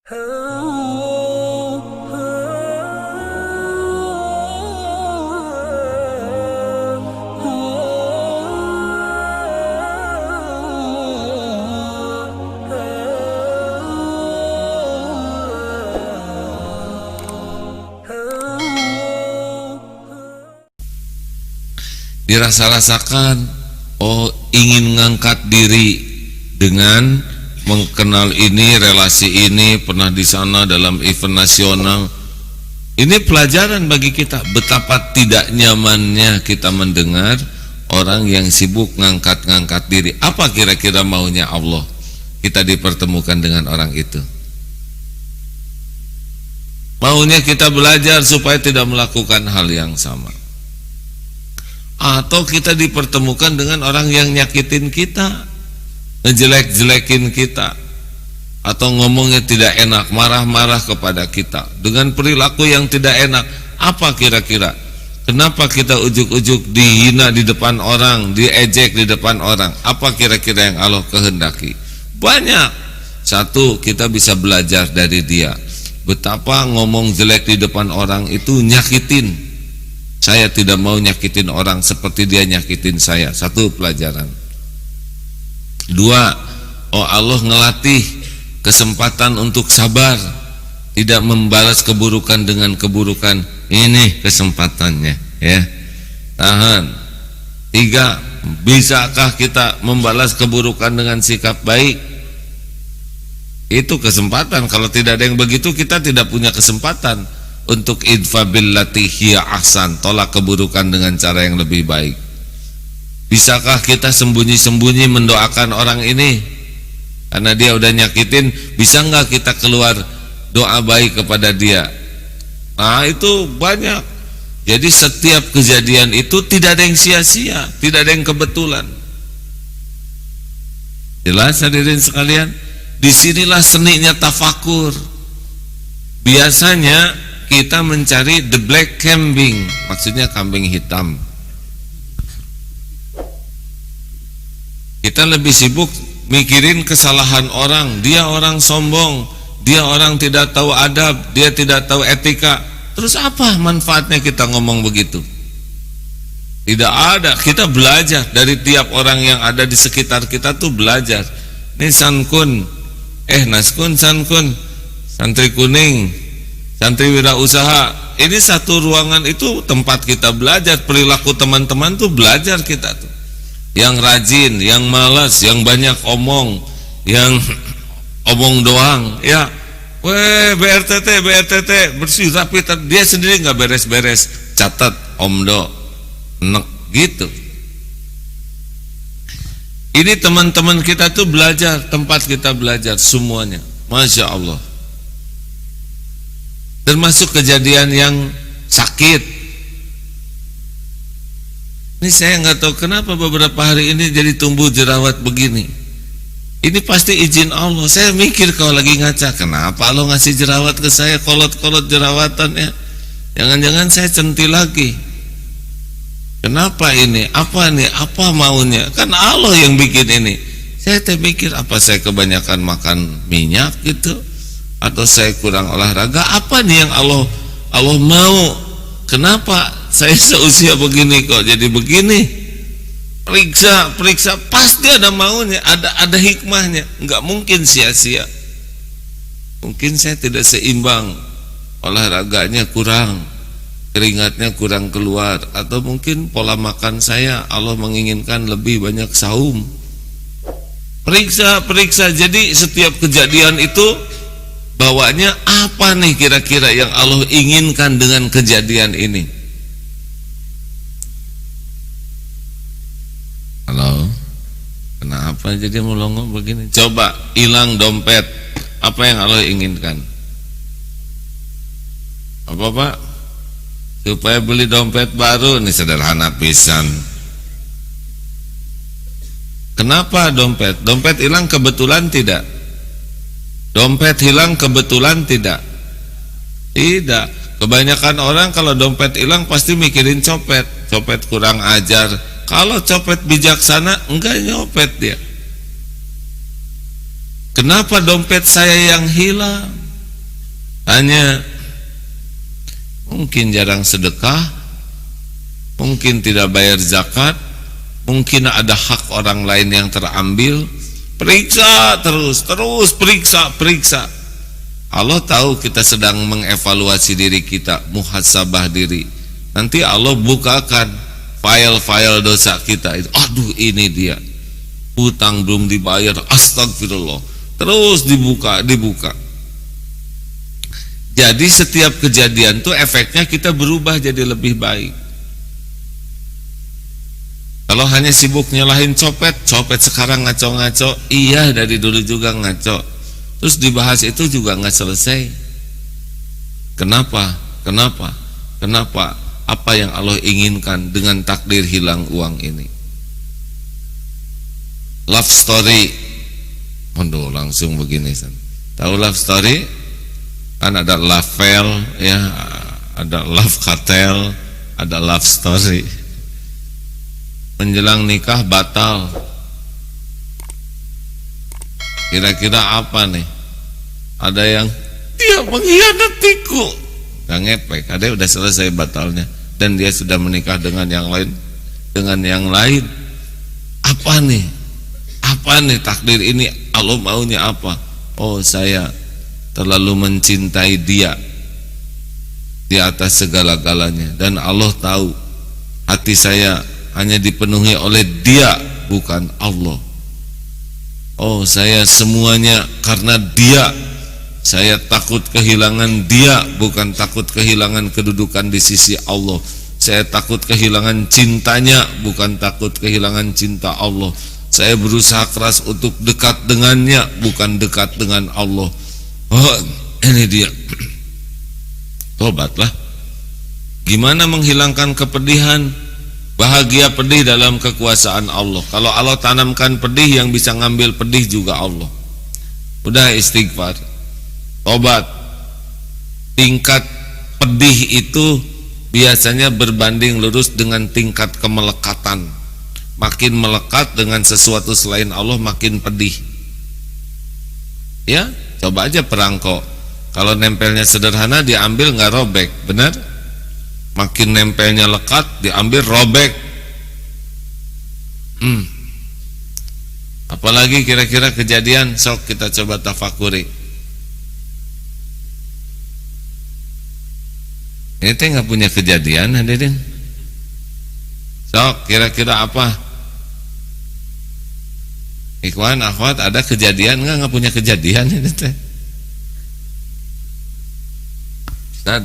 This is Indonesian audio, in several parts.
Dirasa-rasakan, oh ingin ngangkat diri dengan mengenal ini, relasi ini, pernah di sana dalam event nasional. Ini pelajaran bagi kita betapa tidak nyamannya kita mendengar orang yang sibuk ngangkat-ngangkat diri. Apa kira-kira maunya Allah kita dipertemukan dengan orang itu? Maunya kita belajar supaya tidak melakukan hal yang sama, atau kita dipertemukan dengan orang yang nyakitin kita, ngejelek-jelekin kita, atau ngomongnya tidak enak, marah-marah kepada kita dengan perilaku yang tidak enak. Apa kira-kira? Kenapa kita ujuk-ujuk dihina di depan orang, diejek di depan orang? Apa kira-kira yang Allah kehendaki? Banyak. Satu, kita bisa belajar dari dia betapa ngomong jelek di depan orang itu nyakitin. Saya tidak mau nyakitin orang seperti dia nyakitin saya. Satu pelajaran. Dua, oh Allah ngelatih kesempatan untuk sabar, tidak membalas keburukan dengan keburukan. Ini kesempatannya, ya. Tahan. Tiga, bisakah kita membalas keburukan dengan sikap baik? Itu kesempatan. Kalau tidak ada yang begitu, kita tidak punya kesempatan untuk idfa billati hiya ahsan, tolak keburukan dengan cara yang lebih baik. Bisakah kita sembunyi-sembunyi mendoakan orang ini karena dia udah nyakitin? Bisa nggak kita keluar doa baik kepada dia? Nah, itu banyak. Jadi setiap kejadian itu tidak ada yang sia-sia, tidak ada yang kebetulan. Jelas hadirin sekalian? Disinilah seninya tafakur. Biasanya kita mencari the black kambing, maksudnya kambing hitam. Kita lebih sibuk mikirin kesalahan orang. Dia orang sombong, dia orang tidak tahu adab, dia tidak tahu etika. Terus apa manfaatnya kita ngomong begitu? Tidak ada. Kita belajar dari tiap orang yang ada di sekitar kita tuh belajar. Ini sankun, naskun sankun, santri kuning, santri wirausaha. Ini satu ruangan itu tempat kita belajar. Perilaku teman-teman tuh belajar kita tuh. Yang rajin, yang malas, yang banyak omong, yang omong doang, ya. BRTT bersih rapi, dia sendiri nggak beres-beres. Catat omdo, nek gitu. Ini teman-teman kita tuh belajar, tempat kita belajar semuanya. Masya Allah. Termasuk kejadian yang sakit. Ini saya nggak tahu kenapa beberapa hari ini jadi tumbuh jerawat begini. Ini pasti izin Allah. Saya mikir kalau lagi ngaca, kenapa Allah ngasih jerawat ke saya, kolot-kolot jerawatan ya? Jangan-jangan saya centil lagi. Kenapa ini? Apa nih? Apa maunya? Kan Allah yang bikin ini. Saya mikir, apa saya kebanyakan makan minyak gitu? Atau saya kurang olahraga? Apa nih yang Allah mau? Kenapa saya seusia begini kok jadi begini? Periksa, pasti ada maunya, ada hikmahnya. Enggak mungkin sia-sia. Mungkin saya tidak seimbang, olahraganya kurang, keringatnya kurang keluar, atau mungkin pola makan saya Allah menginginkan lebih banyak saum. Periksa. Jadi setiap kejadian itu bawanya apa nih kira-kira yang Allah inginkan dengan kejadian ini? Halo, kenapa jadi melongo begini? Coba hilang dompet, apa yang Allah inginkan? Apa Pak? Supaya beli dompet baru, nih sederhana pisan. Kenapa dompet? Dompet hilang kebetulan tidak? Dompet hilang kebetulan tidak? Tidak. Kebanyakan orang kalau dompet hilang pasti mikirin copet kurang ajar. Kalau copet bijaksana, enggak nyopet dia. Kenapa dompet saya yang hilang? Hanya mungkin jarang sedekah, mungkin tidak bayar zakat, mungkin ada hak orang lain yang terambil. Periksa terus periksa. Allah tahu kita sedang mengevaluasi diri kita, muhasabah diri. Nanti Allah bukakan file-file dosa kita itu. Aduh, ini dia, hutang belum dibayar, astagfirullah. Terus dibuka. Jadi setiap kejadian tuh efeknya kita berubah jadi lebih baik. Kalau hanya sibuk nyalahin copet sekarang ngaco-ngaco, iya dari dulu juga ngaco. Terus dibahas itu juga nggak selesai. Kenapa? Apa yang Allah inginkan dengan takdir hilang uang ini? Love story. Aduh, langsung begini. Tahu love story? Kan ada love fail, ya, ada love cartel, ada love story. Menjelang nikah batal. Kira-kira apa nih? Ada yang dia mengkhianatiku, gak ngepek, ada udah selesai batalnya, dan dia sudah menikah dengan yang lain. Apa nih takdir ini? Allah maunya apa? Oh, saya terlalu mencintai dia di atas segala-galanya, dan Allah tahu hati saya hanya dipenuhi oleh dia, bukan Allah. Oh, saya semuanya karena dia. Saya takut kehilangan dia, bukan takut kehilangan kedudukan di sisi Allah. Saya takut kehilangan cintanya, bukan takut kehilangan cinta Allah. Saya berusaha keras untuk dekat dengannya, bukan dekat dengan Allah. Oh, ini dia. Tobatlah. Gimana menghilangkan kepedihan? Bahagia pedih dalam kekuasaan Allah. Kalau Allah tanamkan pedih, yang bisa ngambil pedih juga Allah. Udah istighfar, tobat. Tingkat pedih itu biasanya berbanding lurus dengan tingkat kemelekatan. Makin melekat dengan sesuatu selain Allah, makin pedih. Ya, coba aja perangko. Kalau nempelnya sederhana, diambil nggak robek, benar? Makin nempelnya lekat, diambil robek. Apalagi kira-kira kejadian, sok kita coba tafakuri. Ini teh nggak punya kejadian, hadirin. Sok kira-kira apa? Ikhwan, akhwat, ada kejadian nggak punya kejadian ini teh? Ustaz,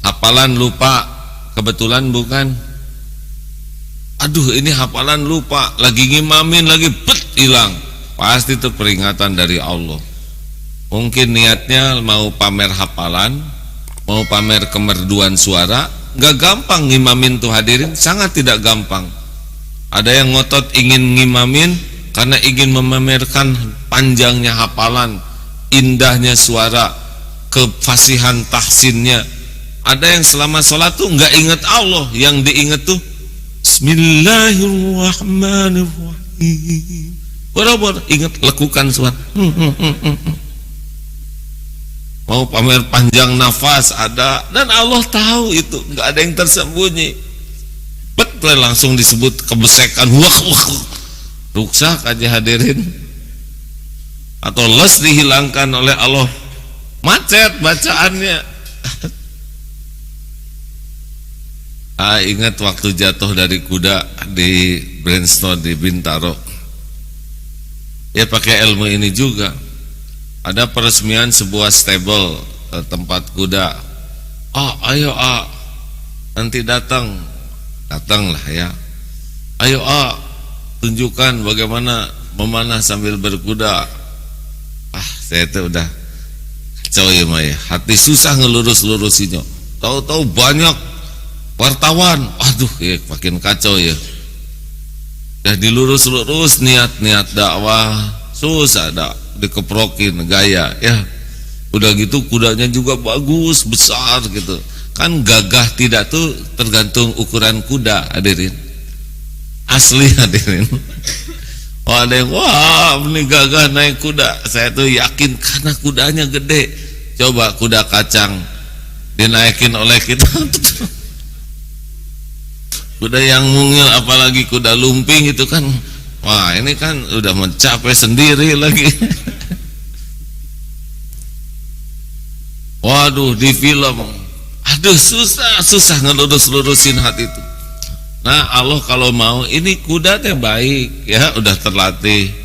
hafalan lupa, kebetulan bukan? Aduh, ini hafalan lupa, lagi ngimamin lagi, hilang. Pasti itu peringatan dari Allah. Mungkin niatnya mau pamer hafalan, mau pamer kemerduan suara. Gak gampang ngimamin tuh hadirin, sangat tidak gampang. Ada yang ngotot ingin ngimamin karena ingin memamerkan panjangnya hafalan, indahnya suara, kefasihan tahsinnya. Ada yang selama sholat tuh nggak ingat Allah, yang diingat tuh Bismillahirrahmanirrahim. Borobar ingat lekukan suara. Mau pamer panjang nafas ada, dan Allah tahu itu, nggak ada yang tersembunyi. Betul, langsung disebut kebesekan, ruksak aja hadirin, atau les dihilangkan oleh Allah, macet bacaannya. Ingat waktu jatuh dari kuda di Brainstorm di Bintaro, ya pakai ilmu ini juga. Ada peresmian sebuah stable, tempat kuda. Ayo nanti datanglah ya. Ayo tunjukkan bagaimana memanah sambil berkuda. Saya tuh udah kacau ya Maya, hati susah ngelurus-lurusinya. Tahu-tahu banyak wartawan, aduh ya makin kacau ya. Udah dilurus-lurus niat dakwah, susah dikeprokin gaya ya. Udah gitu kudanya juga bagus, besar gitu. Kan gagah tidak tuh tergantung ukuran kuda hadirin. Asli hadirin. Ada yang wah ini gagah naik kuda. Saya tuh yakin karena kudanya gede. Coba kuda kacang dinaikin oleh kita. Kuda yang mungil, apalagi kuda lumping itu kan, wah ini kan udah mencapai sendiri lagi. Waduh, di film, aduh susah ngelurus-lurusin hati itu. Nah Allah kalau mau, ini kuda teh baik ya, udah terlatih.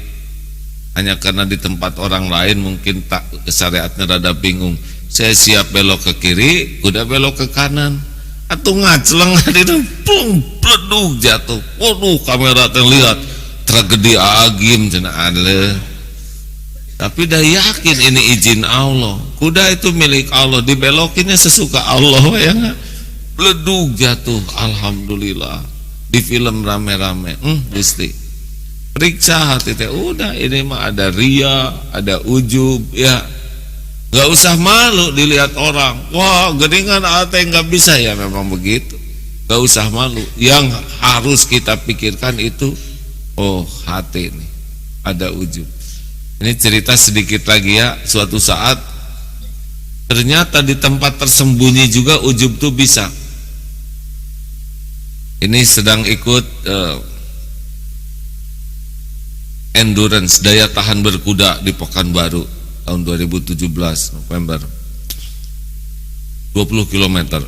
Hanya karena di tempat orang lain mungkin tak syariatnya rada bingung. Saya siap belok ke kiri, kuda belok ke kanan. Atau ngacleng itu, plung, pleduk jatuh. Waduh, kamera terlihat tragedi agim cenah ada. Tapi dah yakin ini izin Allah. Kuda itu milik Allah, dibelokinnya sesuka Allah ya enggak? Pleduk jatuh, alhamdulillah. Di film rame-rame, Gusti. Periksa hati teh, udah ini mah ada ria, ada ujub ya. Gak usah malu dilihat orang. Wah, geningan ate nggak bisa, ya memang begitu. Gak usah malu. Yang harus kita pikirkan itu, oh hati ini ada ujub. Ini cerita sedikit lagi ya. Suatu saat ternyata di tempat tersembunyi juga ujub tuh bisa. Ini sedang ikut endurance, daya tahan berkuda di Pekanbaru tahun 2017 November, 20 km.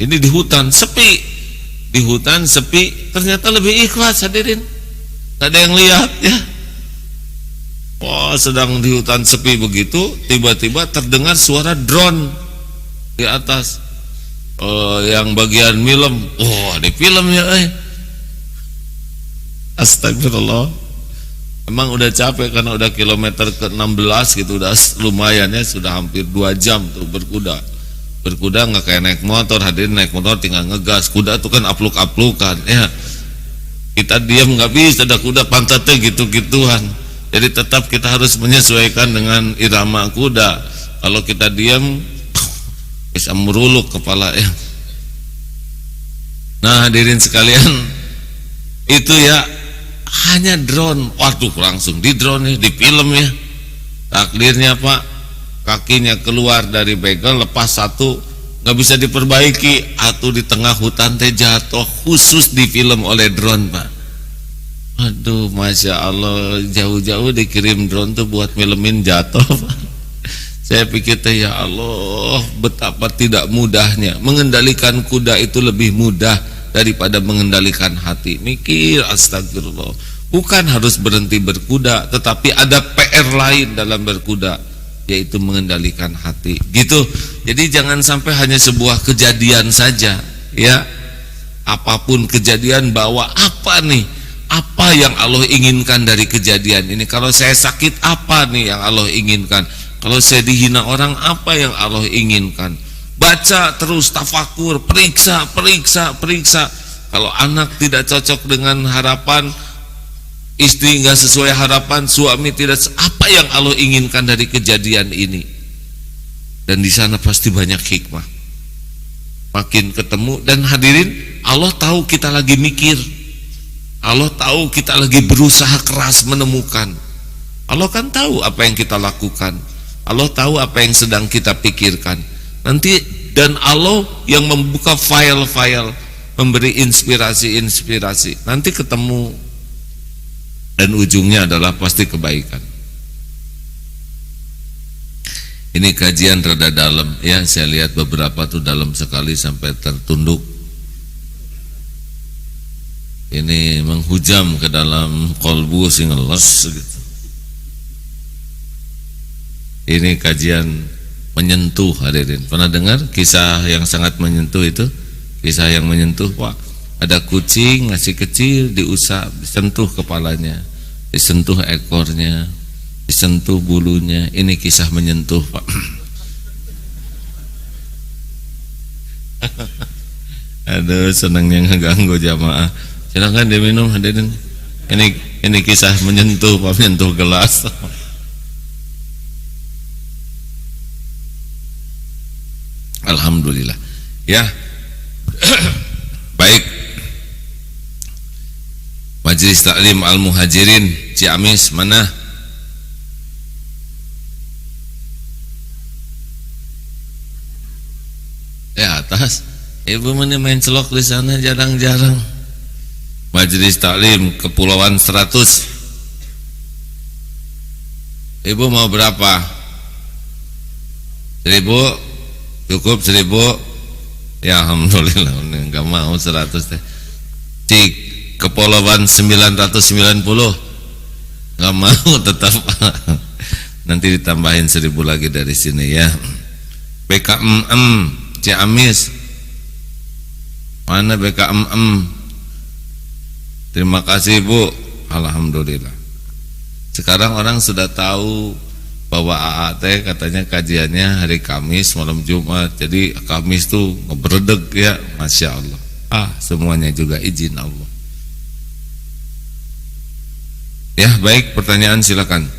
Ini di hutan sepi, ternyata lebih ikhlas hadirin. Gak ada yang lihat ya. Wah, sedang di hutan sepi begitu, tiba-tiba terdengar suara drone di atas. Yang bagian film, di film ya. Astagfirullah. Emang udah capek karena udah kilometer ke-16 gitu, udah lumayan ya, sudah hampir 2 jam tuh berkuda. Berkuda nggak kayak naik motor, hadirin naik motor tinggal ngegas. Kuda tuh kan apluk-aplukan ya. Kita diam nggak bisa, ada kuda pantatnya gitu-gituan. Jadi tetap kita harus menyesuaikan dengan irama kuda. Kalau kita diam bisa meruluk kepala ya. Nah hadirin sekalian, itu ya hanya drone. Waduh, langsung di drone nih, di film ya. Takdirnya Pak, kakinya keluar dari bagel, lepas satu, nggak bisa diperbaiki, atau di tengah hutan teh jatuh, khusus di film oleh drone Pak. Aduh, Masya Allah, jauh-jauh dikirim drone tuh buat filmin jatuh Pak. Saya pikir teh ya Allah, betapa tidak mudahnya. Mengendalikan kuda itu lebih mudah daripada mengendalikan hati. Mikir, astagfirullah. Bukan harus berhenti berkuda, tetapi ada PR lain dalam berkuda, yaitu mengendalikan hati. Gitu. Jadi jangan sampai hanya sebuah kejadian saja, ya. Apapun kejadian, bawa apa nih? Apa yang Allah inginkan dari kejadian ini? Kalau saya sakit, apa nih yang Allah inginkan? Kalau saya dihina orang, apa yang Allah inginkan? Baca terus, tafakur, periksa. Kalau anak tidak cocok dengan harapan, istri nggak sesuai harapan, suami tidak, apa yang Allah inginkan dari kejadian ini? Dan di sana pasti banyak hikmah. Makin ketemu, dan hadirin, Allah tahu kita lagi mikir, Allah tahu kita lagi berusaha keras menemukan. Allah kan tahu apa yang kita lakukan, Allah tahu apa yang sedang kita pikirkan. Nanti dan Allah yang membuka file-file, memberi inspirasi. Nanti ketemu dan ujungnya adalah pasti kebaikan. Ini kajian rada dalam ya, saya lihat beberapa tuh dalam sekali sampai tertunduk. Ini menghujam ke dalam kolbu singeles gitu. Ini kajian menyentuh hadirin. Pernah dengar kisah yang sangat menyentuh itu? Kisah yang menyentuh, wah, ada kucing masih kecil, diusap, disentuh kepalanya, disentuh ekornya, disentuh bulunya. Ini kisah menyentuh Pak. Aduh, senangnya ngeganggu jamaah. Silahkan diminum hadirin. Ini kisah menyentuh Pak, menyentuh gelas. Alhamdulillah ya. Baik, Majelis Taklim Al-Muhajirin Ciamis mana? atas. Ibu main celok di sana jarang-jarang. Majelis Taklim Kepulauan 100. Ibu mau berapa? 1000? Cukup 1000? Ya alhamdulillah, enggak mau 100 teh. Di Kepulauan 990 enggak mau tetap. Nanti ditambahin 1000 lagi dari sini ya. BKMM Ciamis. Mana BKMM? Terima kasih Bu. Alhamdulillah. Sekarang orang sudah tahu bahwa AAT katanya kajiannya hari Kamis malam Jumat. Jadi Kamis tuh ngebredeg ya, Masya Allah. Semuanya juga izin Allah. Ya baik, pertanyaan silakan.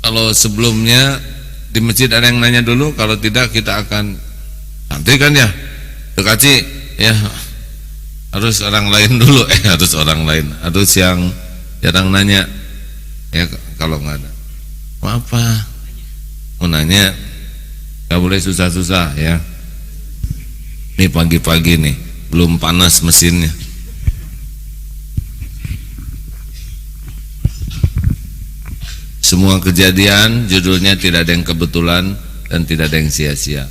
Kalau sebelumnya di masjid ada yang nanya dulu, kalau tidak kita akan nanti kan ya. Dekaci ya. Harus orang lain dulu, harus orang lain, harus yang jarang nanya ya. Kalau nggak ada apa mau nanya nggak boleh susah-susah ya. Ini pagi-pagi nih belum panas mesinnya. Semua kejadian judulnya tidak ada yang kebetulan dan tidak ada yang sia-sia.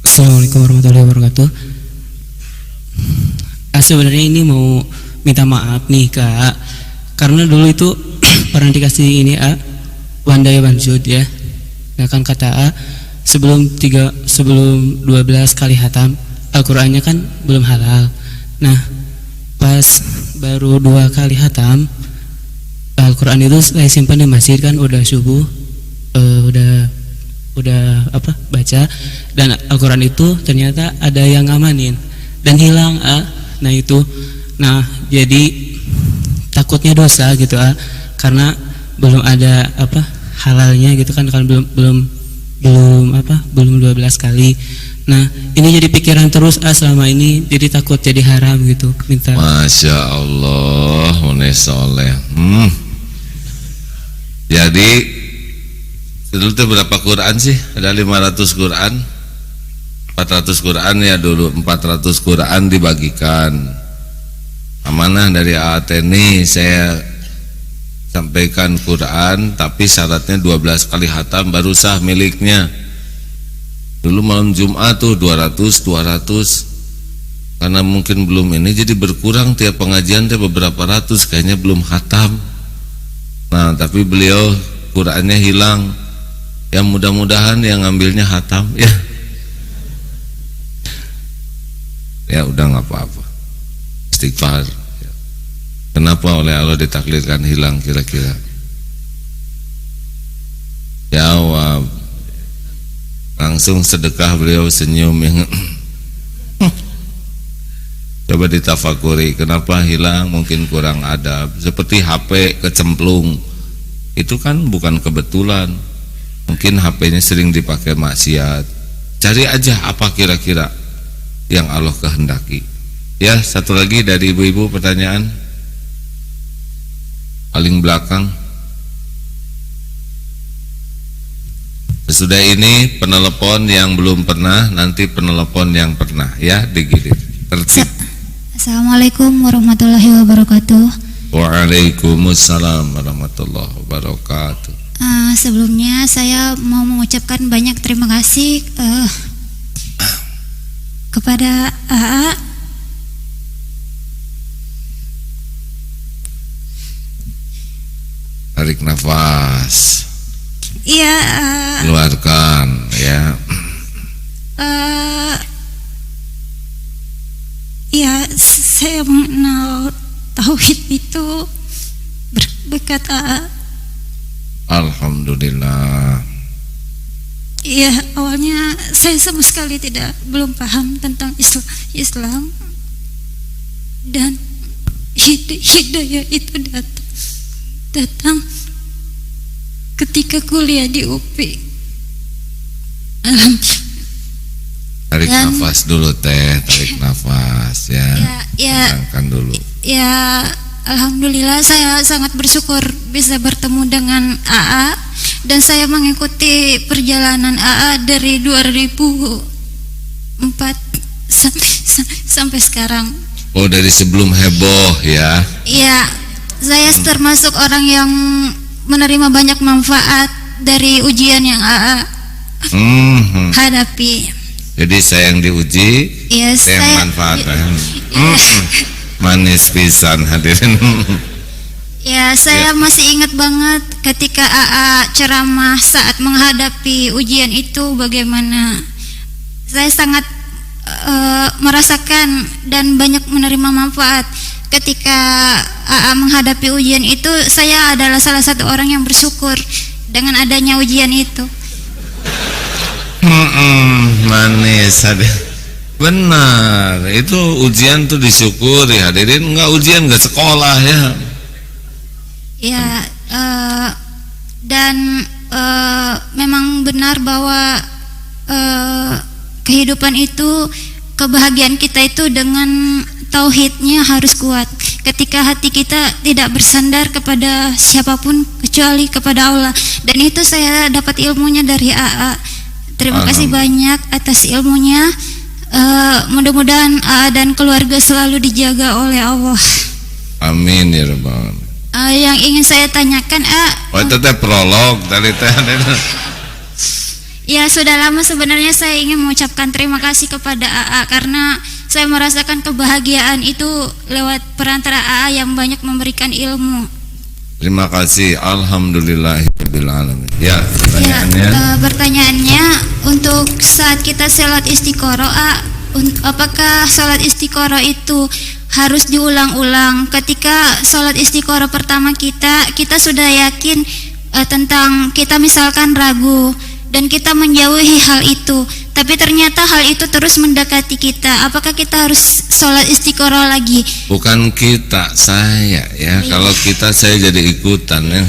Assalamualaikum warahmatullahi wabarakatuh. Sebenarnya ini mau minta maaf nih Kak, karena dulu itu pernah dikasih ini Wandaya Banjud ya. Nah kan kata sebelum 12 kali hatam Al-Qur'annya kan belum halal. Nah pas baru 2 kali hatam Al-Qur'an itu saya simpan di masjid kan, udah subuh udah baca, dan Al-Qur'an itu ternyata ada yang ngamanin dan hilang nah itu, jadi takutnya dosa gitu karena belum ada halalnya gitu kan belum 12 kali. Nah ini jadi pikiran terus selama ini, jadi takut jadi haram gitu. Minta. Masya Allah, soleh. Jadi dulu tuh berapa Quran sih? Ada 500 Quran, 400 Quran ya dulu. 400 Quran dibagikan. Amanah dari AAT nih, saya sampaikan Quran, tapi syaratnya 12 kali hatam baru sah miliknya. Dulu malam Jumat tuh 200 karena mungkin belum ini, jadi berkurang tiap pengajian teh beberapa ratus, kayaknya belum hatam. Nah tapi beliau Qurannya hilang. Ya mudah-mudahan yang ngambilnya hatam ya. Ya udah nggak apa-apa, istighfar. Kenapa oleh Allah ditakdirkan hilang kira-kira? Jawab. Langsung sedekah, beliau senyum yang coba ditafakuri, kenapa hilang? Mungkin kurang adab. Seperti HP kecemplung, itu kan bukan kebetulan. Mungkin HP-nya sering dipakai maksiat. Cari aja apa kira-kira yang Allah kehendaki. Ya, satu lagi dari ibu-ibu pertanyaan paling belakang. Sesudah ini penelepon yang belum pernah, nanti penelepon yang pernah ya, digilir tertib. Assalamualaikum warahmatullahi wabarakatuh. Waalaikumsalam warahmatullahi wabarakatuh. Sebelumnya saya mau mengucapkan banyak terima kasih kepada AA. Tarik nafas. Iya. Keluarkan ya. Iya, saya mengenal tauhid itu berkat AA. Alhamdulillah. Iya, awalnya saya sama sekali belum paham tentang Islam, dan hidayah itu datang ketika kuliah di UPI. Tarik nafas dulu teh, tarik nafas ya. Tenangkan dulu. Ya, alhamdulillah saya sangat bersyukur bisa bertemu dengan AA, dan saya mengikuti perjalanan AA dari 2000 sampai sekarang. Oh, dari sebelum heboh ya. Iya, saya termasuk orang yang menerima banyak manfaat dari ujian yang AA hadapi. Jadi saya yang diuji, Iya, saya yang manfaatkan. Manis pisan hadirin. Ya, saya masih ingat banget ketika AA ceramah saat menghadapi ujian itu bagaimana saya sangat merasakan dan banyak menerima manfaat. Ketika AA menghadapi ujian itu, saya adalah salah satu orang yang bersyukur dengan adanya ujian itu. Manis hadirin. Benar, itu ujian tuh disyukuri hadirin. Enggak ujian enggak sekolah ya. Ya, dan memang benar bahwa kehidupan itu, kebahagiaan kita itu dengan tauhidnya harus kuat. Ketika hati kita tidak bersandar kepada siapapun kecuali kepada Allah. Dan itu saya dapat ilmunya dari AA. Terima kasih banyak atas ilmunya. Mudah-mudahan AA dan keluarga selalu dijaga oleh Allah. Amin ya rabbal alamin. Yang ingin saya tanyakan, itu teh prolog tadi teh. Ya, sudah lama sebenarnya saya ingin mengucapkan terima kasih kepada AA karena saya merasakan kebahagiaan itu lewat perantara AA yang banyak memberikan ilmu. Terima kasih, alhamdulillahirabbil alamin. Ya, pertanyaannya. Pertanyaannya, untuk saat kita sholat istiqoroh, apakah sholat istiqoroh itu harus diulang-ulang? Ketika sholat istiqoroh pertama kita sudah yakin tentang, kita misalkan ragu dan kita menjauhi hal itu, tapi ternyata hal itu terus mendekati kita, apakah kita harus sholat istiqoroh lagi? Bukan kita, saya ya. Kalau kita saya jadi ikutan ya.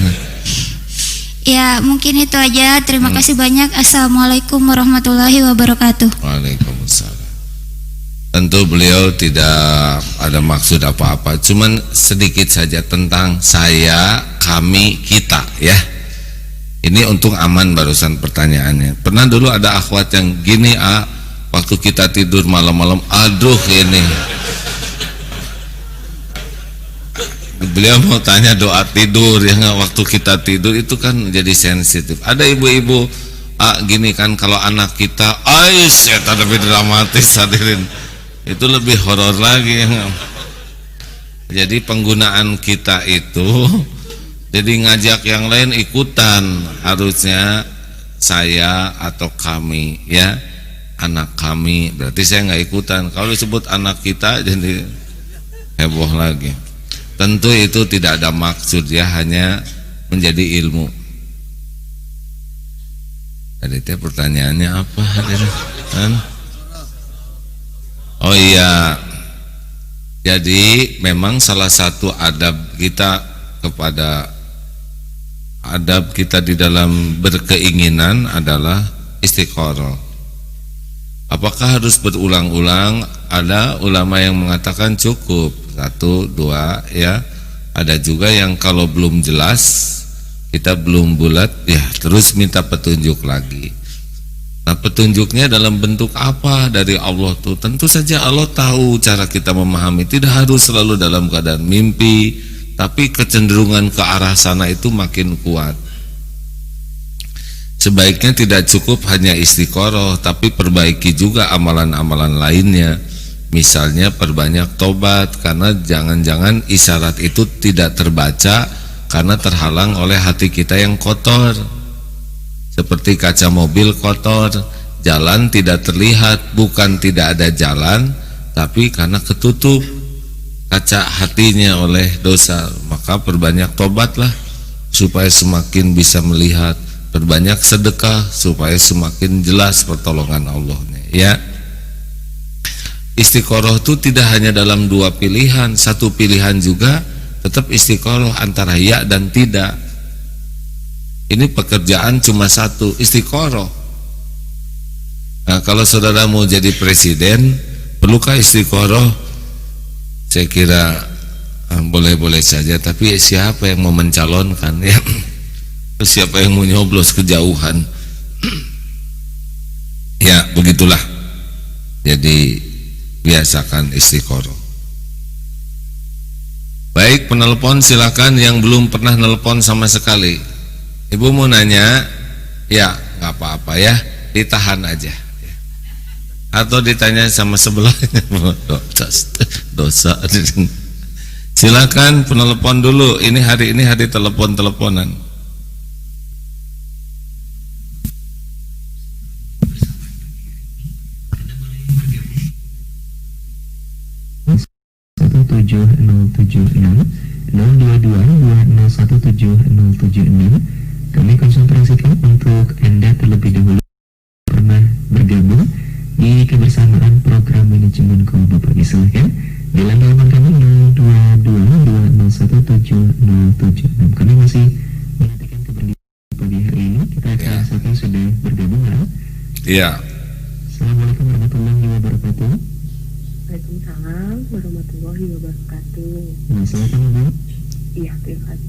Ya, mungkin itu aja. Terima kasih banyak. Assalamualaikum warahmatullahi wabarakatuh. Waalaikumsalam. Tentu beliau tidak ada maksud apa-apa, cuman sedikit saja tentang saya, kami, kita ya. Ini untung aman barusan pertanyaannya. Pernah dulu ada akhwat yang gini, waktu kita tidur malam-malam, aduh ini. Beliau mau tanya doa tidur ya, waktu kita tidur itu kan jadi sensitif. Ada ibu-ibu gini kan, kalau anak kita, setan lebih dramatis hadirin. Itu lebih horor lagi ya. Jadi penggunaan kita itu jadi ngajak yang lain ikutan, harusnya saya atau kami ya, anak kami, berarti saya nggak ikutan. Kalau disebut anak kita jadi heboh lagi. Tentu itu tidak ada maksud ya, hanya menjadi ilmu. Tadi pertanyaannya apa hadirin? Oh iya, jadi memang salah satu adab kita di dalam berkeinginan adalah istiqoroh. Apakah harus berulang-ulang? Ada ulama yang mengatakan cukup 1, 2 ya. Ada juga yang kalau belum jelas, kita belum bulat ya, terus minta petunjuk lagi. Nah, petunjuknya dalam bentuk apa dari Allah tuh? Tentu saja Allah tahu cara kita memahami. Tidak harus selalu dalam keadaan mimpi, tapi kecenderungan ke arah sana itu makin kuat. Sebaiknya tidak cukup hanya istiqoroh, tapi perbaiki juga amalan-amalan lainnya. Misalnya perbanyak tobat, karena jangan-jangan isyarat itu tidak terbaca karena terhalang oleh hati kita yang kotor. Seperti kaca mobil kotor, jalan tidak terlihat, bukan tidak ada jalan, tapi karena ketutup kaca hatinya oleh dosa. Maka perbanyak tobatlah supaya semakin bisa melihat, perbanyak sedekah supaya semakin jelas pertolongan Allahnya ya. Istiqoroh itu tidak hanya dalam 2 pilihan, 1 pilihan juga tetap istiqoroh antara ya dan tidak. Ini pekerjaan cuma 1, istiqoroh. Nah, kalau saudara mau jadi presiden, perlukah istiqoroh? Saya kira boleh-boleh saja, tapi siapa yang mau mencalonkan ya? Siapa yang mau nyoblos kejauhan? Ya, begitulah. Jadi biasakan istiqoroh. Baik, penelpon silakan, yang belum pernah nelpon sama sekali. Ibu mau nanya, ya nggak apa-apa ya, ditahan aja. Atau ditanya sama sebelahnya, dosa. Silakan penelpon dulu. Ini hari telepon-teleponan. Kami konsentrasikan untuk Anda terlebih dahulu pernah bergabung di kebersamaan program manajemen call Bapak. Silahkan bilang telepon kami 0222017076. Kami masih menantikan keberdian pagi hari ini. Kita akan rasakan sudah bergabung ya. Iya. Assalamualaikum warahmatullahi wabarakatuh. Waalaikumsalam warahmatullahi wabarakatuh. Silakan Ibu. Iya, terima kasih.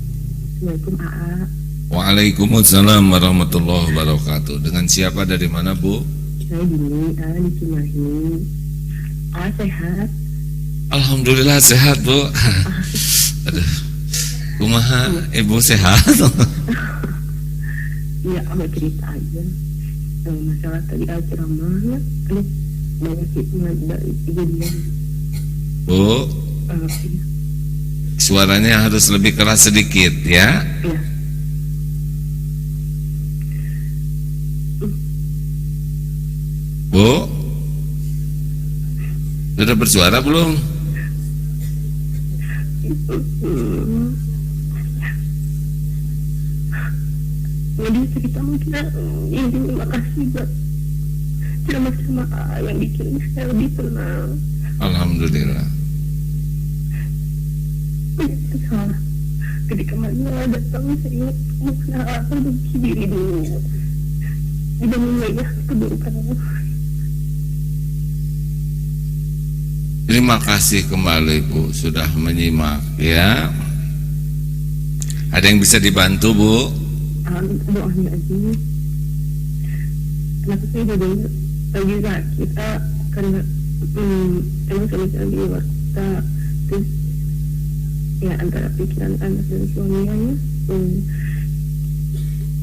Assalamualaikum AA. Waalaikumsalam warahmatullahi wabarakatuh. Dengan siapa, dari mana Bu? Saya Dini, di Cimahi. Sehat? Alhamdulillah sehat Bu. Aduh, kumaha Ibu sehat? Iya, abah cerita aja. Masalah tadi ceramahnya, banyak hikmah dari kejadian. Bu, suaranya harus lebih keras sedikit ya. Iya. Bu, sudah bersuara belum? Jadi cerita mungkin ini terima kasih buat ceramah-ceramah yang bikin saya lebih tenang. Alhamdulillah. Salah. Ketika Maria datang, saya ingat mengenal perbaiki diri dulu. Tidak mengingat keburukan. Terima kasih kembali Bu sudah menyimak ya. Ada yang bisa dibantu Bu? Doanya aja. Kenapa saya jadi lagi sakit? Karena emang sama-sama di luar kota. Terus ya antara pikiran anak dan suaminya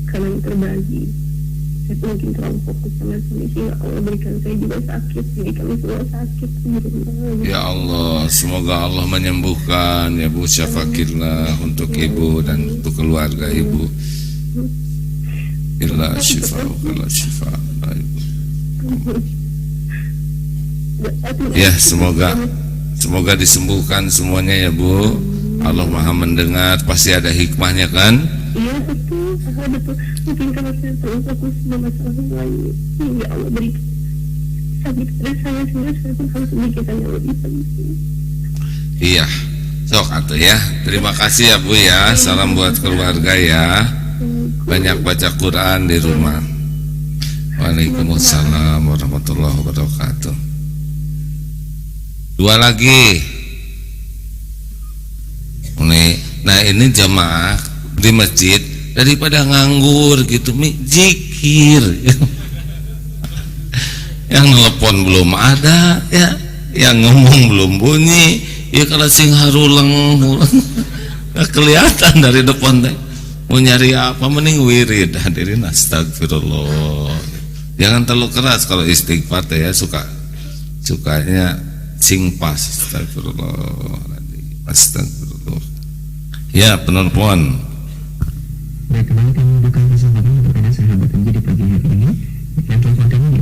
karena yang terbagi. Saya mungkin terlalu fokus sama suami, sehingga Allah berikan saya juga sakit. Jadi kami semua sakit. Ya Allah, semoga Allah menyembuhkan ya Bu. Syafakillah untuk Ibu dan untuk keluarga Ibu. Illa syifa wa syifa. Ya, semoga disembuhkan semuanya ya Bu. Allah Maha mendengar, pasti ada hikmahnya kan? Iya betul, betul. Mungkin karena saya terlalu fokus sama masalah yang lain, sehingga Allah beri sakit pada saya, sehingga saya pun harus memikirkan yang lebih penting. Iya, sok atuh ya. Terima kasih ya Bu ya. Salam buat keluarga ya. Banyak baca Quran di rumah. Waalaikumsalam warahmatullahi wabarakatuh. Dua lagi. Nah ini jamaah di masjid daripada nganggur gitu, zikir. Yang nelpon belum ada ya, yang ngomong belum bunyi. Ya kalau sing harulang nggak kelihatan dari depan teh. Mau nyari apa, mending wirid. Hadirin astagfirullah. Jangan terlalu keras kalau istighfar ya, sukanya sing pas. Astagfirullah. Ya, penelpon. Baik, kembali kami buka kesempatan untuk Anda sahabat MJ di pagi hari ini. Yang telepon kami di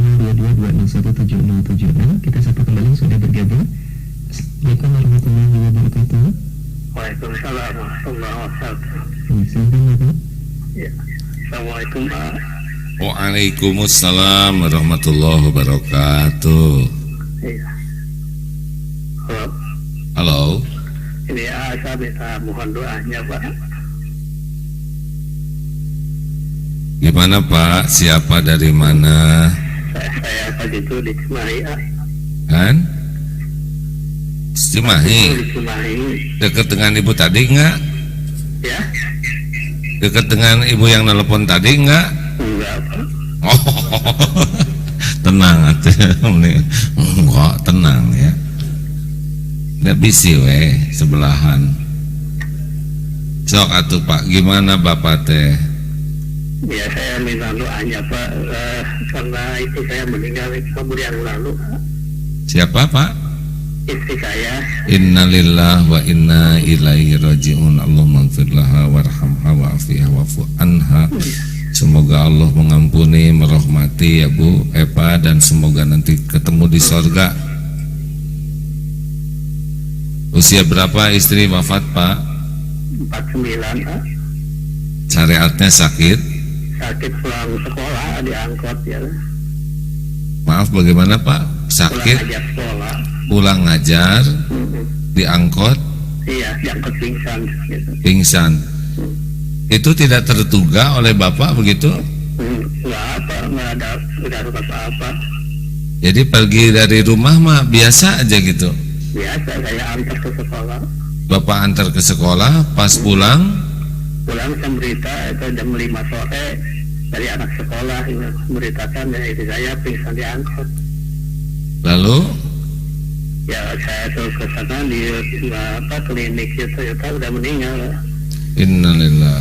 0222017076. Kita sapa kembali sudah bergabung. Assalamualaikum warahmatullahi wabarakatuh. Waalaikumsalam warahmatullahi wabarakatuh. Silakan Bapak. Ya, Assalamualaikum Pak. Waalaikumsalam warahmatullahi wabarakatuh. Iya. Halo. Halo. Ini saya minta mohon doanya Pak. Gimana Pak? Siapa dari mana? Saya pagi itu di Cimahi Kan? Cimahi. Di Cimahi. Dekat dengan ibu tadi enggak? Ya? Dekat dengan ibu yang nelpon tadi enggak? Enggak Pak. Oh, tenang atuh. Enggak, tenang ya. Nggak bisi sebelahan. Sok atuh Pak, gimana Bapak teh? Ya saya minta doanya Pak, karena istri saya meninggal beberapa yang lalu. Siapa Pak? Istri saya. Innalillah wa inna ilaihi rajiun. Allahumma ighfir laha warhamha wa'afiha wa'fu anha. Semoga Allah mengampuni, merahmati ya Bu Eva, dan semoga nanti ketemu di sorga. Usia berapa istri wafat Pak? 49 Pak. Syariatnya sakit? Sakit pulang sekolah diangkut ya. Maaf bagaimana Pak? Sakit? Pulang ngajar sekolah. Pulang ngajar, diangkut? Iya, diangkut pingsan gitu. Pingsan. Itu tidak terduga oleh Bapak begitu? Nggak ada apa-apa. Jadi pergi dari rumah mah biasa aja gitu? Biasa saya antar ke sekolah. Bapak antar ke sekolah, pas pulang Jam berita itu jam 5 sore dari anak sekolah yang memberitakan ya istri saya pingsan diangkut. lalu Ya saya terus ke sana di klinik itu ya udah meninggal. innalillah.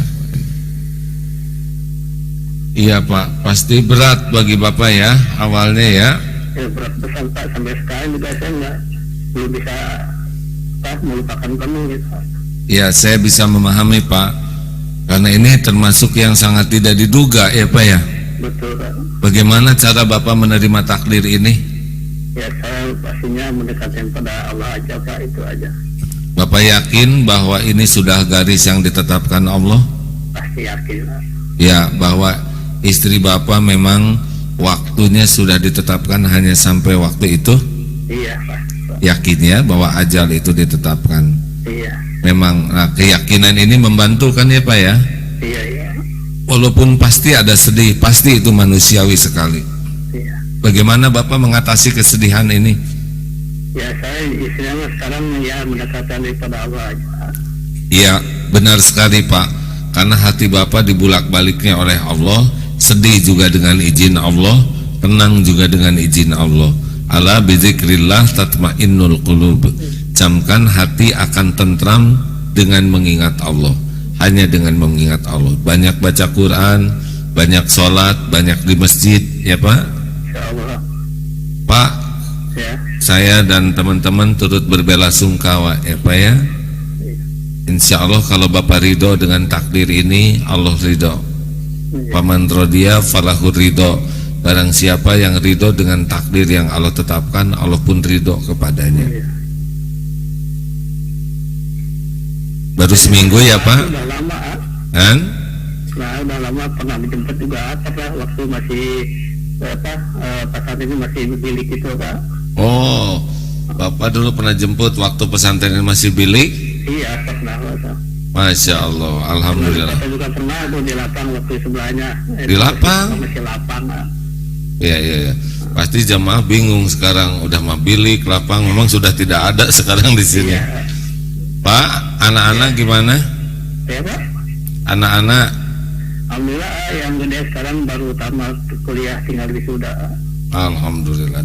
Iya Pak, pasti berat bagi Bapak ya awalnya ya. Ya berat besar Pak, sampai sekarang juga saya belum bisa melupakan kamu gitu. Ya saya bisa memahami Pak, karena ini termasuk yang sangat tidak diduga ya Pak ya. Betul Pak. Bagaimana cara Bapak menerima takdir ini? Ya saya pastinya mendekatkan pada Allah aja Pak, itu aja. Bapak yakin bahwa ini sudah garis yang ditetapkan Allah? Pasti yakin Pak. Ya, bahwa istri Bapak memang waktunya sudah ditetapkan hanya sampai waktu itu? Iya Pak. Yakin ya bahwa ajal itu ditetapkan? Iya. Memang keyakinan ini membantu kan ya Pak ya? Iya. Walaupun pasti ada sedih, pasti itu manusiawi sekali. Iya. Bagaimana Bapak mengatasi kesedihan ini? Ya saya istilahnya sekarang ya mendekatkan kepada Allah aja. Iya, benar sekali Pak. Karena hati Bapak dibulak-baliknya oleh Allah, sedih juga dengan izin Allah, tenang juga dengan izin Allah. Ala bizikrillah tatmainnul qulub. Camkan hati akan tentram dengan mengingat Allah. Hanya dengan mengingat Allah. Banyak baca Quran, banyak sholat, banyak di masjid, ya Pak. Insyaallah. Pak, Ya. saya dan teman-teman turut berbela-sungkawa, ya Pak ya. Insya Allah kalau Bapak ridho dengan takdir ini, Allah ridho. Paman rodiya falahur ridho. Barang siapa yang ridho dengan takdir yang Allah tetapkan, Allah pun ridho kepadanya. Baru seminggu ya Pak? Udah lama Kan? Nah udah lama pernah dijemput juga waktu masih pesantren ini masih bilik itu Pak. Oh, Bapak dulu pernah jemput waktu pesantren ini masih bilik? Iya pernah Pak. Masya Allah, Alhamdulillah. Saya juga pernah tuh di lapang waktu sebelahnya. Di lapang? Masih lapang Pak. Iya. Pasti jamaah bingung sekarang, udah mah bilik, lapang, memang sudah tidak ada sekarang di sini. Iya. Pak, anak-anak gimana? Ya Pak. Anak-anak? Alhamdulillah yang gede sekarang baru tamat kuliah tinggal wisuda. Alhamdulillah.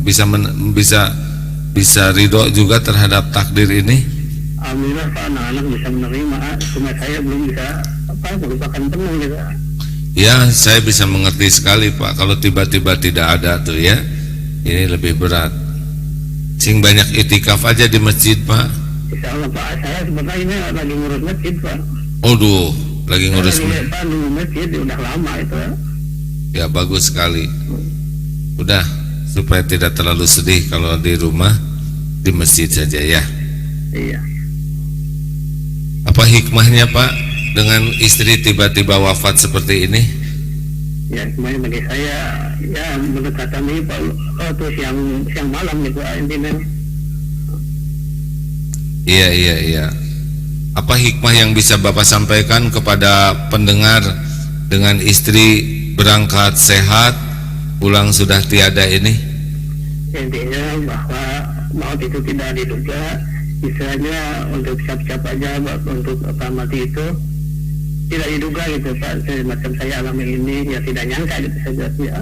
Bisa ridho juga terhadap takdir ini? Alhamdulillah Pak, anak-anak bisa menerima. Cuma saya belum bisa melupakan penuh gitu. Ya, saya bisa mengerti sekali Pak. Kalau tiba-tiba tidak ada tuh ya, ini lebih berat. Sing banyak itikaf aja di masjid Pak. Insya Allah Pak, saya sebenarnya ini lagi ngurus masjid Pak. Aduh, lagi ngurus masjid. Pak, nunggu masjid udah lama itu. Ya bagus sekali. Udah, supaya tidak terlalu sedih kalau di rumah, di masjid saja ya. Iya. Apa hikmahnya Pak dengan istri tiba-tiba wafat seperti ini? Ya semuanya bagi saya ya mendekatkan ini Pak, tuh siang malam gitu intinya. Iya. Apa hikmah yang bisa Bapak sampaikan kepada pendengar dengan istri berangkat sehat, pulang sudah tiada ini? Intinya bahwa maut itu tidak diduga, istilahnya untuk siap-siap aja untuk mati itu tidak diduga gitu Pak. Macam saya alami ini ya tidak nyangka gitu saja ya.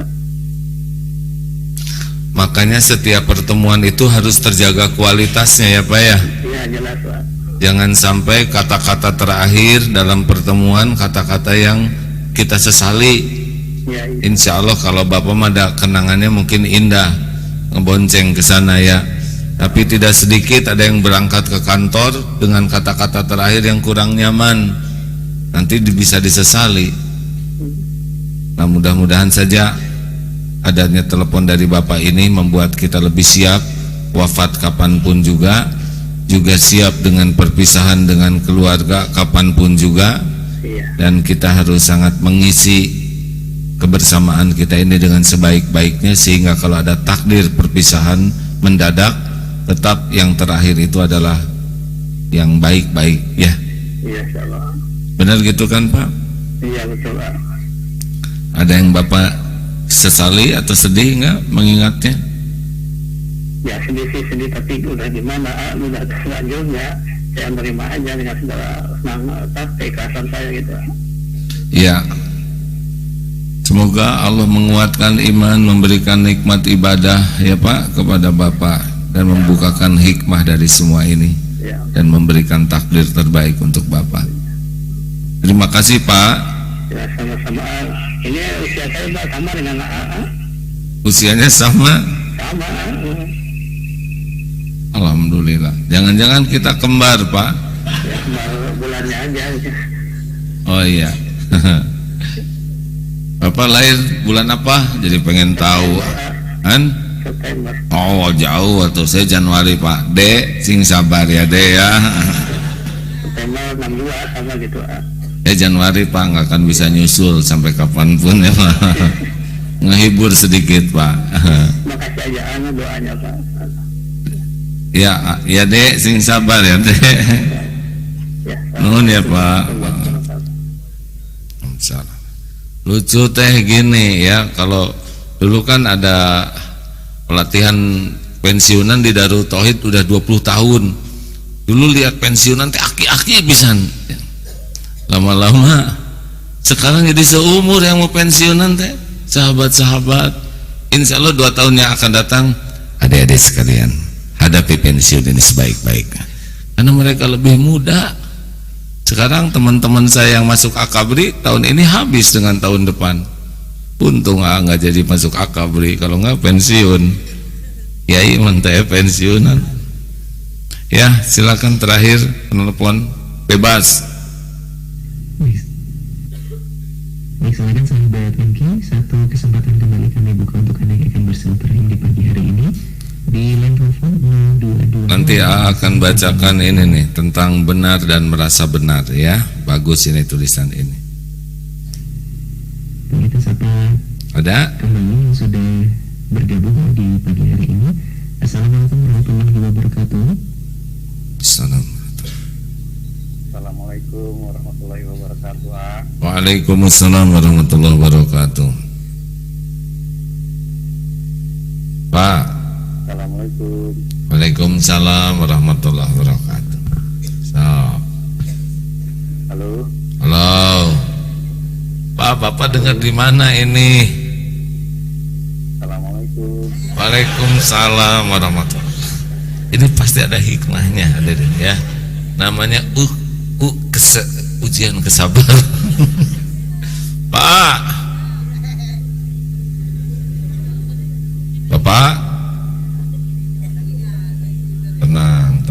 Makanya setiap pertemuan itu harus terjaga kualitasnya ya Pak ya. Iya jelas Pak. Jangan sampai kata-kata terakhir dalam pertemuan kata-kata yang kita sesali. Ya, iya. Insya Allah kalau Bapak mah ada kenangannya mungkin indah ngebonceng ke sana ya. Tapi tidak sedikit ada yang berangkat ke kantor dengan kata-kata terakhir yang kurang nyaman. Nanti bisa disesali. Nah mudah-mudahan saja adanya telepon dari Bapak ini membuat kita lebih siap wafat kapanpun juga siap dengan perpisahan dengan keluarga kapanpun juga. Iya. Dan kita harus sangat mengisi kebersamaan kita ini dengan sebaik-baiknya sehingga kalau ada takdir perpisahan mendadak tetap yang terakhir itu adalah yang baik-baik ya. Iya insyaallah. Benar gitu kan Pak? Iya betul Pak. Ada yang Bapak sesali atau sedih enggak mengingatnya? Ya sedih sih sedih, tapi udah gimana, udah selanjutnya saya menerima aja dengan segala senang keikhlasan saya gitu. Ya. Semoga Allah menguatkan iman, memberikan nikmat ibadah ya Pak kepada Bapak dan membukakan hikmah dari semua ini Ya. dan memberikan takdir terbaik untuk Bapak. Terima kasih Pak. Ya sama-sama. Ini usia saya Pak sama dengan AA. Usianya sama. Sama. Alhamdulillah. Jangan-jangan kita kembar Pak. Ya baru bulannya aja. Oh iya. Bapak lahir bulan apa? Jadi pengen tahu. Kan? September. Oh jauh atau saya Januari Pak. Dek, sing sabar ya Dek ya. September 62 sama gitu. Januari Pak nggak akan bisa nyusul sampai kapanpun ya Pak. Ngehibur sedikit Pak. Makasih aja doanya Pak. Ya Dek, sing sabar ya Dek. Ya. Nuhun ya Pak. Salah. Lucu teh gini ya, kalau dulu kan ada pelatihan pensiunan di Darul Tauhid udah 20 tahun. Dulu lihat pensiunan teh aki-aki pisan. Lama-lama sekarang jadi seumur yang mau pensiunan teh. Sahabat-sahabat, insya Allah 2 tahun yang akan datang adik-adik sekalian hadapi pensiun ini sebaik-baiknya karena mereka lebih muda. Sekarang teman-teman saya yang masuk akabri tahun ini habis dengan tahun depan. Untung nggak jadi masuk akabri, kalau nggak pensiun. Yai mentaya pensiunan. Ya silakan terakhir penelpon bebas. Baik, silakan sahabat MK, satu kesempatan kembali kami buka untuk Anda yang akan bersilaturahim di pagi hari ini di line telepon 022. Nanti akan bacakan ini nih tentang benar dan merasa benar ya. Bagus ini tulisan ini. Kita sapa Ada? kembali yang sudah bergabung di pagi hari ini. Assalamualaikum warahmatullahi wabarakatuh. Assalamualaikum warahmatullahi wabarakatuh. Waalaikumsalam warahmatullahi wabarakatuh. Pak. Assalamualaikum. Waalaikumsalam warahmatullahi wabarakatuh. So. Halo. Halo. Pak, Bapak dengar di mana ini? Assalamualaikum. Waalaikumsalam warahmatullahi wabarakatuh. Ini pasti ada hikmahnya, hadirin ya. Namanya ujian kesabaran. Pak. Bapak. Tenang.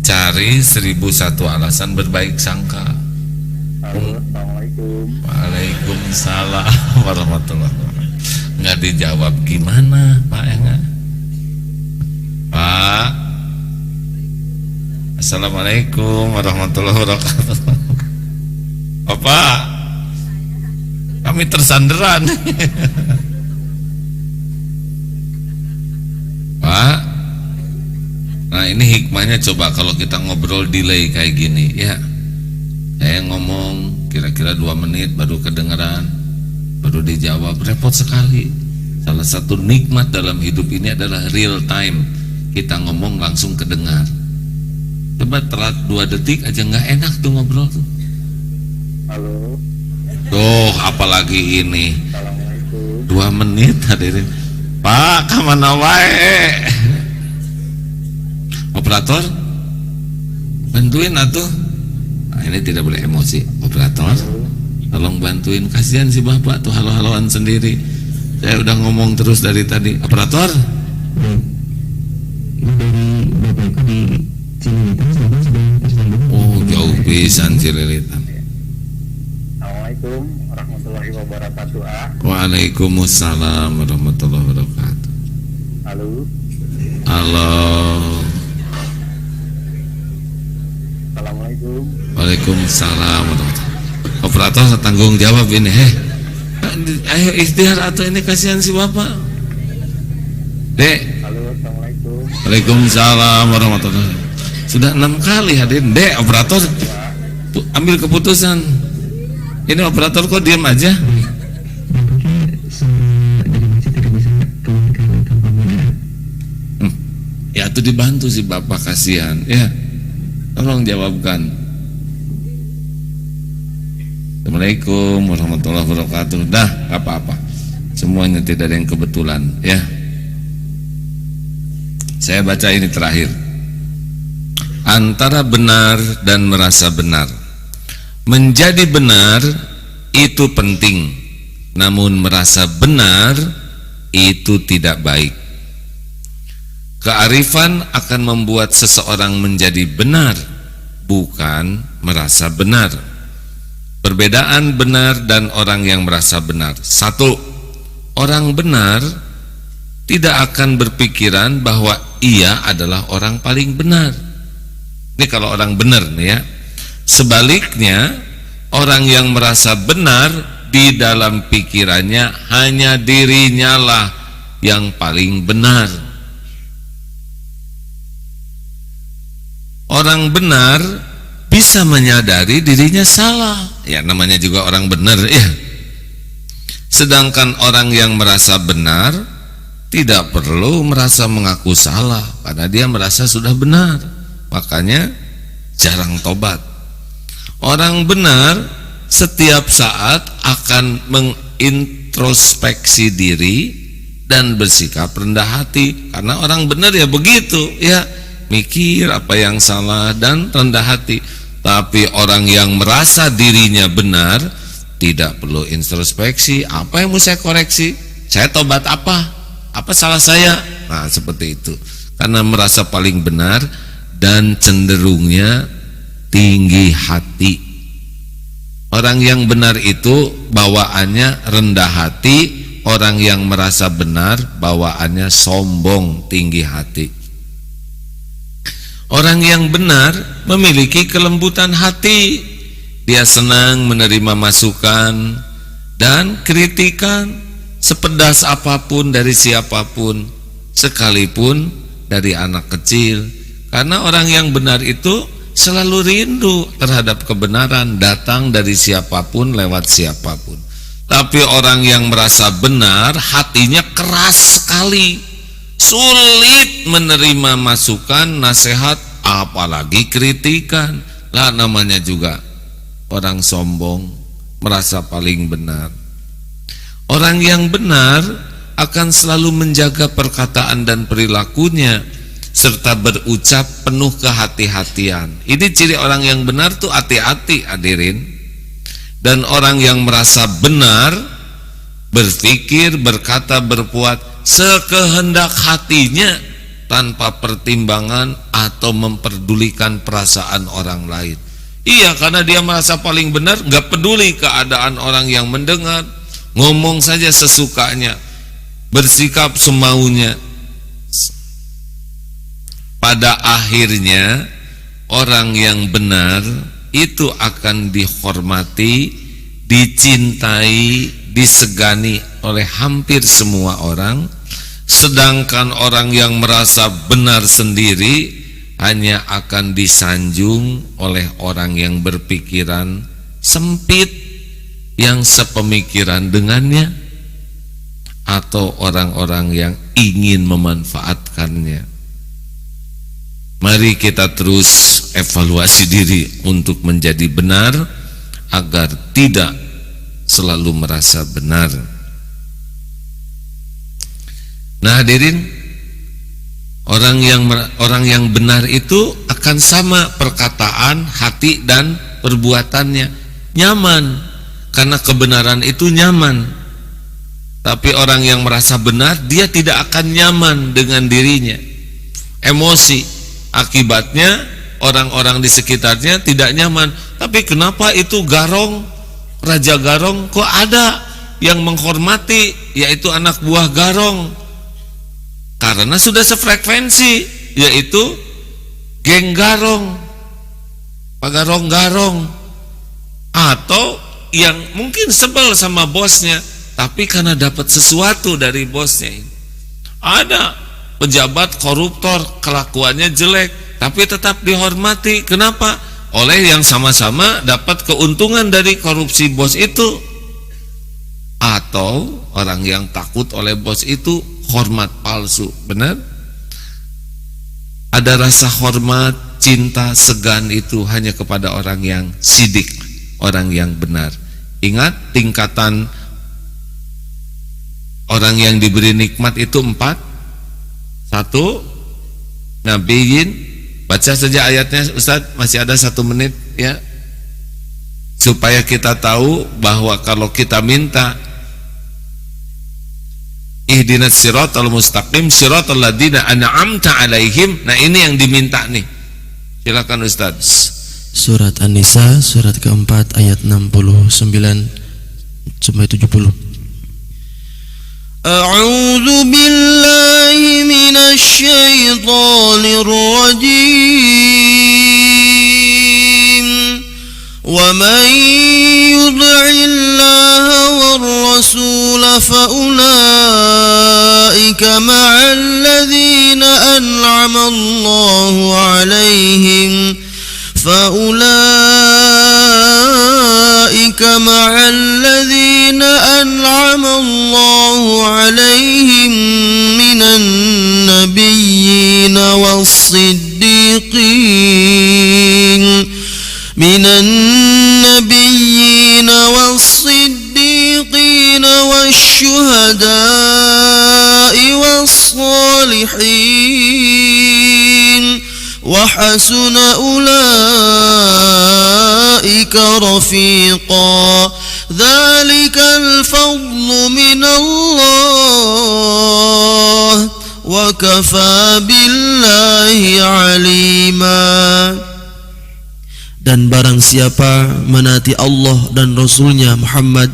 Cari 1001 alasan berbaik sangka. Halo. Assalamualaikum. Waalaikumsalam warahmatullahi wabarakatuh. Nggak dijawab gimana Pak ya nggak? Pak. Assalamualaikum warahmatullahi wabarakatuh. Bapak, kami tersanderan. Pak. Nah ini hikmahnya, coba kalau kita ngobrol delay kayak gini ya. Saya ngomong kira-kira 2 menit baru kedengeran, baru dijawab, repot sekali. Salah satu nikmat dalam hidup ini adalah real time. Kita ngomong langsung kedengar. Coba telat 2 detik aja nggak enak tuh ngobrol tuh. Halo. Tuh apalagi ini Assalamualaikum. 2 menit hadirin. Pak, kamana wae. Operator, bantuin atuh. Nah, ini tidak boleh emosi. Operator, tolong bantuin, kasihan si bapak tuh halo-haloan sendiri. Saya udah ngomong terus dari tadi. Operator, ini dari bapak itu di Cililitan, sedang tersambung. oh jauh pisan Cililitan. Assalamualaikum warahmatullahi wabarakatuh. Waalaikumsalam warahmatullahi wabarakatuh. Halo. Halo. Assalamualaikum. Waalaikumsalam warahmatullahi. Operator tanggung jawab ini. Ayo ikhtiar atau ini kasihan si bapak. Dek. Halo, assalamualaikum. Waalaikumsalam warahmatullahi wabarakatuh. Sudah 6 kali hadir. Dek, operator ambil keputusan. Ini operator kok diam aja? Nampaknya suara dari masjid tidak bisa keluarkan tanpa modal. Ya itu dibantu si bapak, kasihan. Ya, tolong jawabkan. Assalamualaikum warahmatullahi wabarakatuh. Dah, gak apa-apa. Semuanya tidak ada yang kebetulan. Ya, saya baca ini terakhir. Antara benar dan merasa benar. Menjadi benar itu penting, namun merasa benar itu tidak baik. Kearifan akan membuat seseorang menjadi benar, bukan merasa benar. Perbedaan benar dan orang yang merasa benar. 1. Orang benar tidak akan berpikiran bahwa ia adalah orang paling benar. Ini kalau orang benar nih ya. Sebaliknya, orang yang merasa benar di dalam pikirannya hanya dirinya lah yang paling benar. Orang benar bisa menyadari dirinya salah. Ya, namanya juga orang benar ya. Sedangkan orang yang merasa benar tidak perlu merasa mengaku salah karena dia merasa sudah benar. Makanya jarang tobat. Orang benar setiap saat akan mengintrospeksi diri dan bersikap rendah hati. Karena orang benar ya begitu ya, mikir apa yang salah dan rendah hati. Tapi orang yang merasa dirinya benar tidak perlu introspeksi. Apa yang mau saya koreksi? Saya tobat apa? Apa salah saya? Nah seperti itu. Karena merasa paling benar dan cenderungnya tinggi hati. Orang yang benar itu bawaannya rendah hati. Orang yang merasa benar bawaannya sombong, tinggi hati. Orang yang benar memiliki kelembutan hati. Dia senang menerima masukan dan kritikan sepedas apapun dari siapapun, sekalipun dari anak kecil. Karena orang yang benar itu selalu rindu terhadap kebenaran, datang dari siapapun, lewat siapapun. Tapi orang yang merasa benar, hatinya keras sekali, sulit menerima masukan, nasihat, apalagi kritikan. Lah namanya juga orang sombong, merasa paling benar. Orang yang benar akan selalu menjaga perkataan dan perilakunya, serta berucap penuh kehati-hatian. Ini ciri orang yang benar tuh hati-hati, hadirin. Dan orang yang merasa benar berpikir, berkata, berbuat sekehendak hatinya tanpa pertimbangan atau memperdulikan perasaan orang lain. Iya, karena dia merasa paling benar, nggak peduli keadaan orang yang mendengar, ngomong saja sesukanya, bersikap semaunya. Pada akhirnya orang yang benar itu akan dihormati, dicintai, disegani oleh hampir semua orang. Sedangkan orang yang merasa benar sendiri hanya akan disanjung oleh orang yang berpikiran sempit, yang sepemikiran dengannya, atau orang-orang yang ingin memanfaatkannya. Mari kita terus evaluasi diri untuk menjadi benar, agar tidak selalu merasa benar. Nah hadirin, orang yang benar itu akan sama perkataan, hati dan perbuatannya, nyaman karena kebenaran itu nyaman. Tapi orang yang merasa benar, dia tidak akan nyaman dengan dirinya, emosi, akibatnya orang-orang di sekitarnya tidak nyaman. Tapi kenapa itu Garong, Raja Garong kok ada yang menghormati, yaitu anak buah Garong? Karena sudah sefrekuensi, yaitu geng Garong, Pak Garong-Garong. Atau yang mungkin sebel sama bosnya, tapi karena dapat sesuatu dari bosnya ini. Ada pejabat koruptor, kelakuannya jelek, tapi tetap dihormati. Kenapa? Oleh yang sama-sama dapat keuntungan dari korupsi bos itu. Atau orang yang takut oleh bos itu hormat palsu. Benar? Ada rasa hormat, cinta, segan itu hanya kepada orang yang sidik, orang yang benar. Ingat, tingkatan orang yang diberi nikmat itu 4. 1, Nabiyyin. Baca saja ayatnya Ustaz, masih ada 1 menit ya, supaya kita tahu bahwa kalau kita minta ihdinas siratal mustaqim siratal ladzina an'amta alaihim, nah ini yang diminta nih. Silakan Ustaz. Surat An-Nisa surat keempat ayat 69 sampai 70. A'udzu billahi minasy syaithanir rajim. Wa man yuti'illaha war rasul fa ulaika ma'al ladzina an'ama Allahu 'alaihim فأولئك مع الذين أنعم الله عليهم من النبيين والصديقين والشهداء والصالحين وحسن أولئك رفيقا ذلك الفضل من الله وكفى بالله عليما. Dan barang siapa menaati Allah dan Rasulnya Muhammad,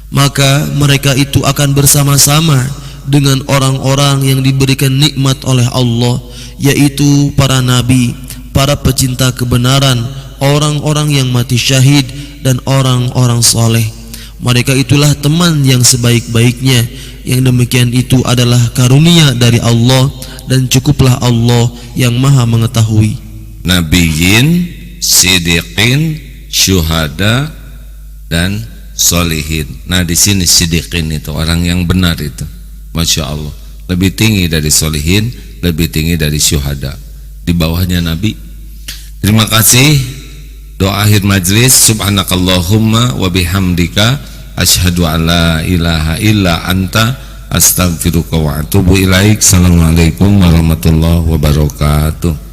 maka mereka itu akan bersama-sama dengan orang-orang yang diberikan nikmat oleh Allah, yaitu para nabi, para pecinta kebenaran, orang-orang yang mati syahid, dan orang-orang soleh. Mereka itulah teman yang sebaik-baiknya. Yang demikian itu adalah karunia dari Allah, dan cukuplah Allah yang maha mengetahui. Nabiyyin, sidiqin, syuhada, dan solihin. Nah di sini sidiqin itu orang yang benar itu, Masya Allah, lebih tinggi dari solihin, lebih tinggi dari syuhada, di bawahnya Nabi. Terima kasih. Doa akhir majlis, subhanakallahumma wa bihamdika asyhadu an la ilaha illa anta astaghfiruka wa atubu ilaik. Assalamualaikum warahmatullahi wabarakatuh.